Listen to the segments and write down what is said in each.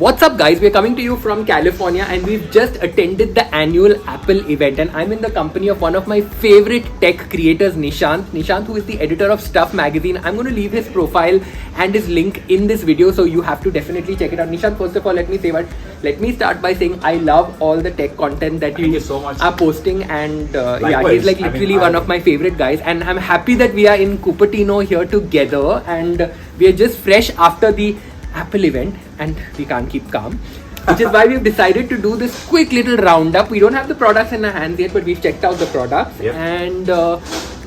What's up guys, we're coming to you from California and we've just attended the annual Apple event and I'm in the company of one of my favorite tech creators, Nishant, who is the editor of Stuff magazine. I'm going to leave his profile and his link in this video, so you have to definitely check it out. Nishant, first of all, let me start by saying I love all the tech content that you so much are posting, and he's like literally one of my favorite guys, and I'm happy that we are in Cupertino here together and we are just fresh after the Apple event and we can't keep calm, which is why we've decided to do this quick little roundup. We don't have the products in our hands yet, but we've checked out the products. Yep. And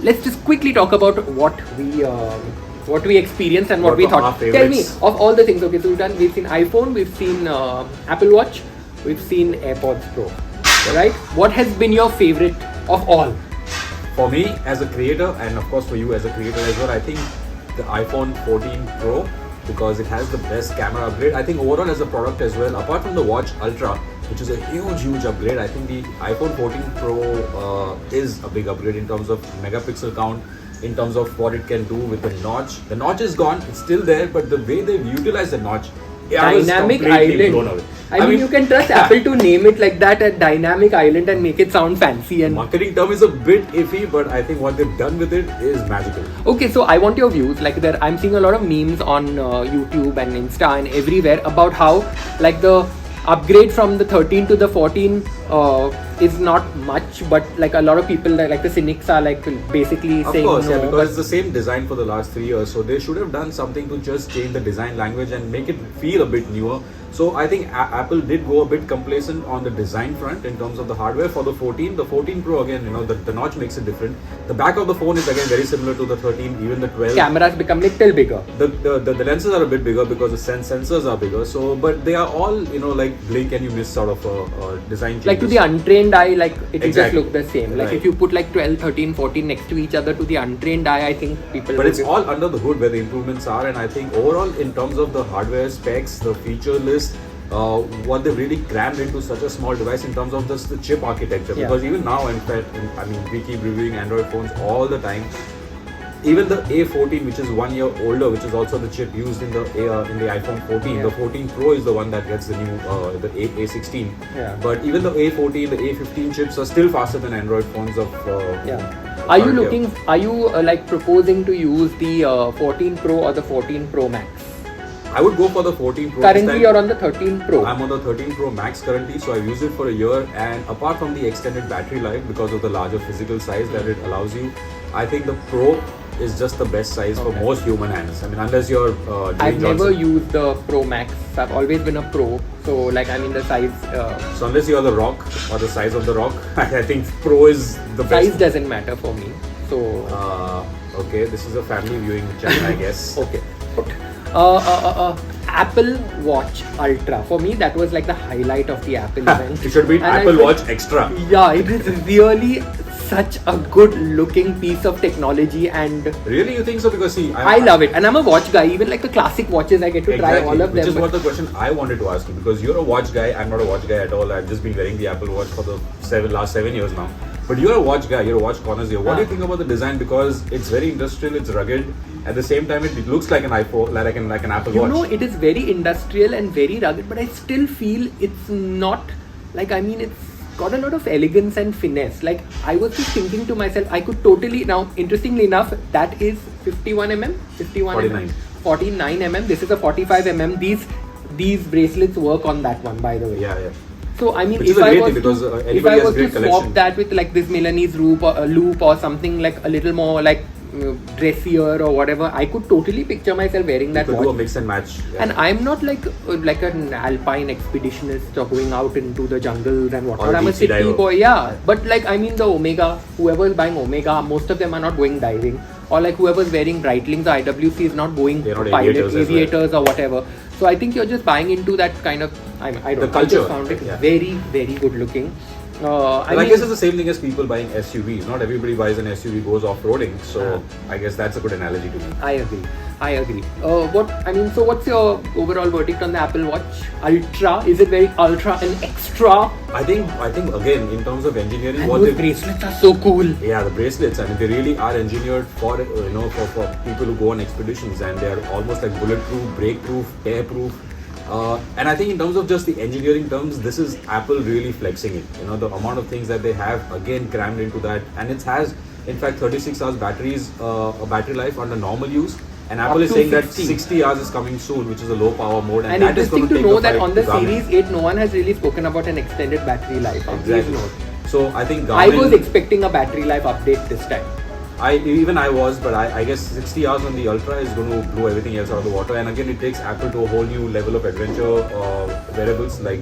let's just quickly talk about what we experienced and what we thought. Tell me, of all the things, okay, so we've seen iPhone, we've seen Apple Watch, we've seen AirPods Pro, right? What has been your favorite of all? For me as a creator, and of course for you as a creator as well, I think the iPhone 14 Pro, because it has the best camera upgrade. I think overall as a product as well, apart from the Watch Ultra, which is a huge upgrade, I think the iPhone 14 Pro is a big upgrade in terms of megapixel count, in terms of what it can do with the notch. The notch is gone, it's still there, but the way they've utilized the notch, Dynamic Island. I mean, you can trust Apple to name it like that, a dynamic island, and make it sound fancy. And marketing term is a bit iffy, but I think what they've done with it is magical. Okay, so I want your views. Like, I'm seeing a lot of memes on YouTube and Insta and everywhere about how like the upgrade from the 13 to the 14 is not much, but like a lot of people, like the cynics, are like basically saying no. Of course, yeah, because it's the same design for the last 3 years, so they should have done something to just change the design language and make it feel a bit newer. So I think Apple did go a bit complacent on the design front in terms of the hardware for the 14. The 14 Pro, again, the notch makes it different. The back of the phone is again very similar to the 13, even the 12. Cameras become little bigger. The lenses are a bit bigger because the sensors are bigger. So, but they are all, like blink and you miss sort of a design changes. Like to the untrained eye, like it will Exactly. just look the same. Like Right. if you put like 12, 13, 14 next to each other, to the untrained eye, I think people. But it's all under the hood where the improvements are, and I think overall in terms of the hardware specs, the feature list, what they've really crammed into such a small device in terms of just the chip architecture. Yeah. Because even now, in fact, we keep reviewing Android phones all the time. Even the A14, which is 1 year older, which is also the chip used in the iPhone 14. Yeah. The 14 Pro is the one that gets the new the A16. Yeah. But even the A14, the A15 chips are still faster than Android phones of. Are you looking? Are you like proposing to use the 14 Pro or the 14 Pro Max? I would go for the 14 Pro. Currently, you're on the 13 Pro. I'm on the 13 Pro Max currently, so I've used it for a year, and apart from the extended battery life because of the larger physical size that it allows you, I think the Pro is just the best size for most human hands. I mean, unless you're I've never used the Pro Max. I've always been a Pro, so like the size. So unless you're the Rock or the size of the Rock, I think Pro is the best. Size doesn't matter for me. So okay, this is a family viewing channel, I guess. Okay. Apple Watch Ultra. For me, that was like the highlight of the Apple event. It should be Apple Watch Extra. Yeah, it is really such a good looking piece of technology, and really, you think so? Because see, I love it, and I'm a watch guy. Even like the classic watches, I get to try all of them. Which is what the question I wanted to ask you, because you're a watch guy. I'm not a watch guy at all. I've just been wearing the Apple Watch for the last 7 years now. But you're a watch guy, you're a watch connoisseur. What do you think about the design? Because it's very industrial, it's rugged. At the same time, it looks like an iPhone, like an Apple Watch. It is very industrial and very rugged, but I still feel it's not it's got a lot of elegance and finesse. Like, I was just thinking to myself, I could totally, now interestingly enough, that is 49 mm. This is a 45 mm. These bracelets work on that one, by the way. Yeah. So I mean, if I was to swap that with like this Milanese loop or something like a little more like dressier or whatever, I could totally picture myself wearing that watch. Do a mix and match. Yeah. And I'm not like an alpine expeditionist or going out into the jungles and whatnot. I'm a city boy, yeah. But like the Omega, whoever is buying Omega, most of them are not going diving. Or like whoever's wearing Breitlings or IWC is not going to pilot aviators or whatever. So I think you're just buying into that kind of, I don't know, I just found it very, very good looking. I guess it's the same thing as people buying SUVs. Not everybody buys an SUV, goes off-roading. So I guess that's a good analogy to me. I agree. So what's your overall verdict on the Apple Watch Ultra? Is it very ultra and extra? I think again, in terms of engineering, and those bracelets are so cool. Yeah, the bracelets, I mean, they really are engineered for for people who go on expeditions, and they're almost like bulletproof, break-proof, air-proof. And I think in terms of just the engineering terms, this is Apple really flexing it. You know, the amount of things that they have again crammed into that, and it has in fact 36 hours a battery life under normal use. And Apple is saying 60. That 60 hours is coming soon, which is a low power mode. And that interesting to know that on the Series 8, no one has really spoken about an extended battery life. Exactly. So I think I was expecting a battery life update this time. I was, but I guess 60 hours on the Ultra is going to blow everything else out of the water. And again, it takes Apple to a whole new level of adventure wearables, like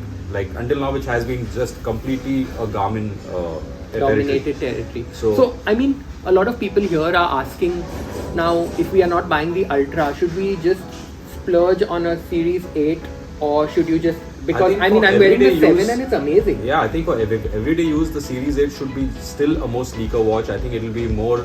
until now, which has been just completely a Garmin dominated territory. So I mean, a lot of people here are asking now, if we are not buying the Ultra, should we just splurge on a Series 8, or should you just, because I'm wearing the 7 and it's amazing. Yeah, I think for everyday use, the Series 8 should be still a more sleeker watch. I think it will be more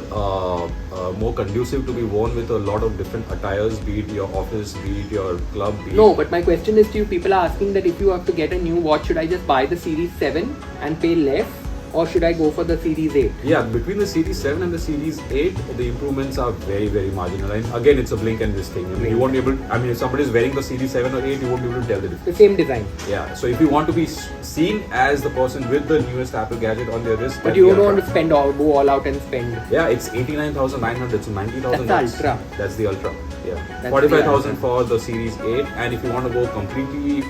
conducive to be worn with a lot of different attires, be it your office, be it your club. No, but my question is to you, people are asking that if you have to get a new watch, should I just buy the Series 7 and pay less? Or should I go for the Series 8? Yeah, between the Series 7 and the Series 8, the improvements are very, very marginal. And again, it's a blink and miss thing. You won't be able to, if somebody is wearing the Series 7 or 8, you won't be able to tell the difference. The same design. Yeah, so if you want to be seen as the person with the newest Apple gadget on their wrist. But you don't want to go all out and spend. Yeah, it's 89,900, so 90,000. That's the Ultra. That's the Ultra. Yeah, 45,000 for the Series 8, and if you want to go completely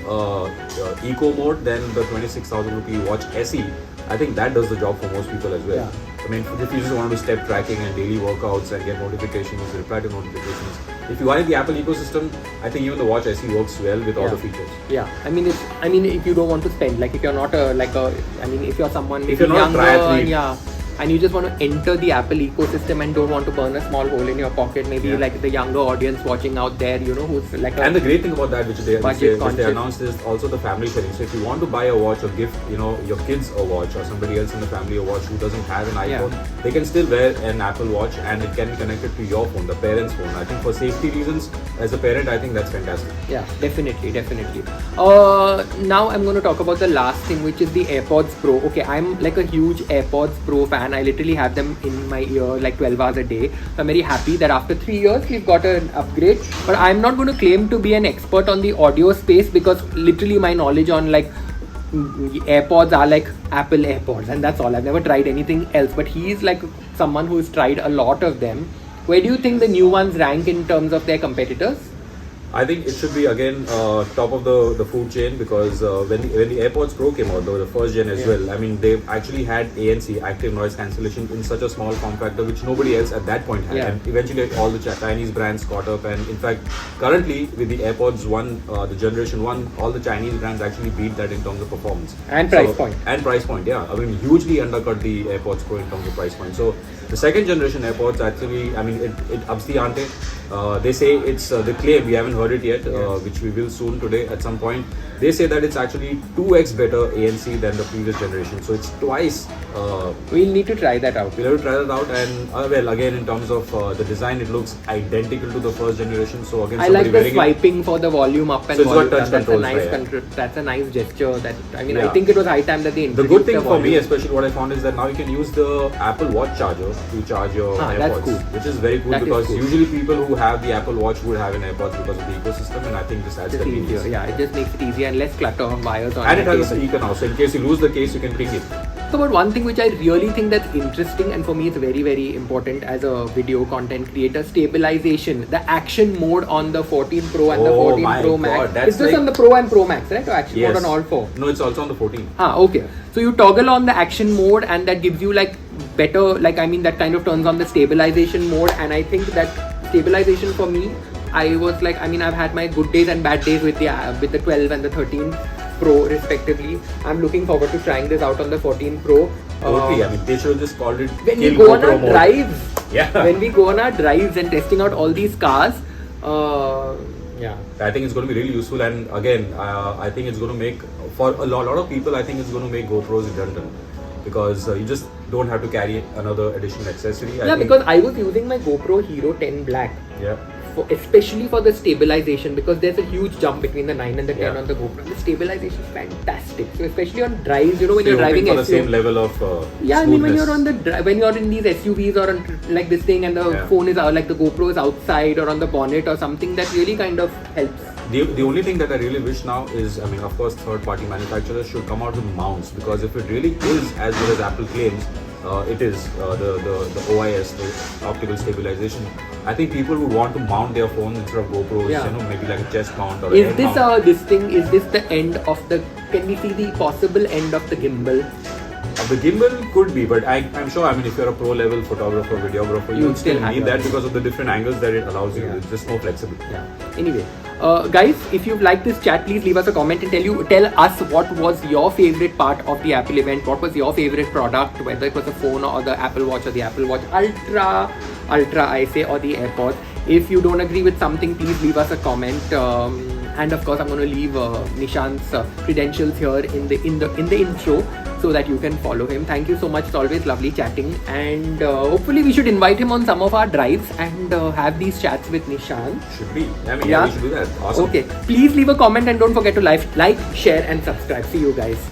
eco mode, then the 26,000 rupee watch SE, I think that does the job for most people as well. Yeah. I mean, if you just want to do step tracking and daily workouts and get notifications, reply to notifications. If you are in the Apple ecosystem, I think even the Watch SE works well with all the features. Yeah, I mean, if you don't want to spend, like if you're not if you're someone, if you're not a triathlete, and you just want to enter the Apple ecosystem and don't want to burn a small hole in your pocket, maybe like the younger audience watching out there, who's like and the great thing about that, which they announced, is also the family sharing. So if you want to buy a watch or gift, your kids a watch, or somebody else in the family a watch who doesn't have an iPhone, they can still wear an Apple Watch and it can be connected to your phone, the parent's phone. I think for safety reasons, as a parent, I think that's fantastic. Yeah, definitely. Now I'm going to talk about the last thing, which is the AirPods Pro. Okay, I'm like a huge AirPods Pro fan. I literally have them in my ear like 12 hours a day. So I'm very happy that after 3 years we've got an upgrade. But I'm not going to claim to be an expert on the audio space, because literally my knowledge on like AirPods are like Apple AirPods, and that's all. I've never tried anything else. But he's like someone who's tried a lot of them. Where do you think the new ones rank in terms of their competitors? I think it should be again top of the food chain, because when the AirPods Pro came out, the first gen as well, I mean, they actually had ANC, active noise cancellation, in such a small form factor which nobody else at that point had. And eventually all the Chinese brands caught up, and in fact currently with the AirPods 1, the generation 1, all the Chinese brands actually beat that in terms of performance and price point. I mean, hugely undercut the AirPods Pro in terms of price point. So the second generation AirPods actually, I mean, it ups the ante. They say it's the claim, we haven't heard it yet, which we will soon today at some point. They say that it's actually 2x better ANC than the previous generation, so it's twice. We'll need to try that out. We'll have to try that out, and well, again, in terms of the design, it looks identical to the first generation. So again, I like the swiping for the volume up and volume down. That's a nice control. That's a nice gesture. That I think it was high time that they introduced. The good thing for me, especially what I found, is that now you can use the Apple Watch charger to charge your AirPods, that's cool. Which is very cool, because usually people who have the Apple Watch would have an AirPods because of the ecosystem, and I think this adds convenience. Yeah, it just makes it easier and less clutter of wires on. And it has a speaker now, so in case you lose the case, you can bring it. So, but one thing which I really think that's interesting, and for me it's very, very important as a video content creator, stabilization. The action mode on the 14 Pro and the 14 Pro Max. Is this on the Pro and Pro Max, right? Or action mode on all four? No, it's also on the 14. Okay. So you toggle on the action mode, and that gives you like better, that kind of turns on the stabilization mode. And I think that stabilization for me, I've had my good days and bad days with the 12 and the 13 Pro respectively. I'm looking forward to trying this out on the 14 Pro. Totally. I mean, they should have just called it when we go on our drives. Yeah. When we go on our drives and testing out all these cars. I think it's going to be really useful, and again, I think it's going to make, for a lot of people, I think it's going to make GoPros redundant, because you just don't have to carry another additional accessory. Because I was using my GoPro Hero 10 Black. Yeah. Especially for the stabilization, because there's a huge jump between the 9 and the 10 on the GoPro. The stabilization is fantastic. So especially on drives, when you're driving for the same level of when you're on when you're in these SUVs or on, this thing, and the phone is out, like the GoPro is outside or on the bonnet or something, that really kind of helps. The only thing that I really wish now is, I mean, of course, third-party manufacturers should come out with mounts, because if it really is as good as Apple claims, it is the OIS, the optical stabilization. I think people would want to mount their phones instead of GoPros, Yeah. you know, maybe like a chest mount or Is a head this mount. this thing? Is this the end of the? Can we see the possible end of the gimbal? The gimbal could be, but I'm sure, I mean, if you're a pro-level photographer, videographer, you You'll would still still have need your- that because of the different angles that it allows you. Yeah. It's just more flexible. Yeah. Anyway, guys, if you've liked this chat, please leave us a comment and tell us what was your favorite part of the Apple event. What was your favorite product, whether it was a phone or the Apple Watch or the Apple Watch Ultra, I say, or the AirPods. If you don't agree with something, please leave us a comment. And of course, I'm going to leave Nishant's credentials here in the intro, so that you can follow him. Thank you so much. It's always lovely chatting, and hopefully we should invite him on some of our drives and have these chats with Nishant. Should be. I mean, Yeah. we should do that. Awesome. Okay. Please leave a comment and don't forget to like, share, and subscribe. See you guys.